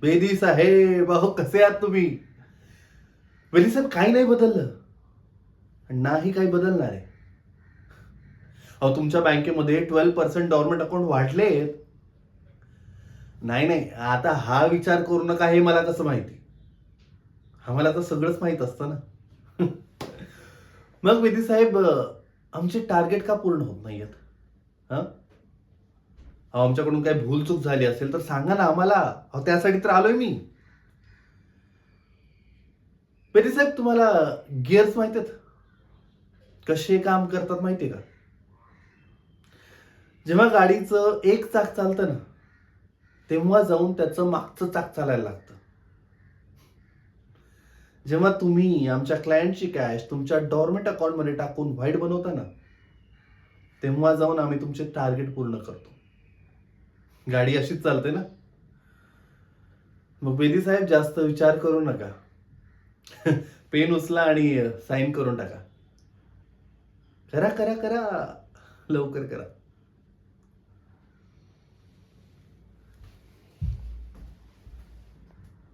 बेदी साहेब, अहो कसे आहात तुम्ही? बेदी साहेब, काही नाही बदललं, नाही काही बदलणार आहे. अहो तुमच्या बँकेमध्ये 12% डॉर्मंट अकाउंट वाढलेत. नाही नाही, आता हा विचार करू नका, हे मला कसं माहिती? आम्हाला तर सगळंच माहित असतं ना. मग बेदी साहेब, आमचे टार्गेट का पूर्ण होत नाहीयेत? हा, अहो आमच्याकडून काही भूलचूक झाली असेल तर सांगा ना आम्हाला. अहो त्यासाठी तर आलोय मी. बेदी साहेब, तुम्हाला गिअर्स माहिती आहेत? कसे काम करतात माहितीये का? जेव्हा गाडीचं एक चाक चालतं ना, तेव्हा जाऊन त्याचं मागचं चाक चालायला लागतं. जेव्हा तुम्ही आमच्या क्लायंटची कॅश तुमच्या डॉर्मंट अकाउंटमध्ये टाकून व्हाईट बनवता ना, तेव्हा जाऊन आम्ही तुमचे टार्गेट पूर्ण करतो. गाडी अशीच चालते ना. मग बेदी साहेब, जास्त विचार करू नका. पेन उचला आणि साइन करून टाका. करा करा करा, लवकर करा.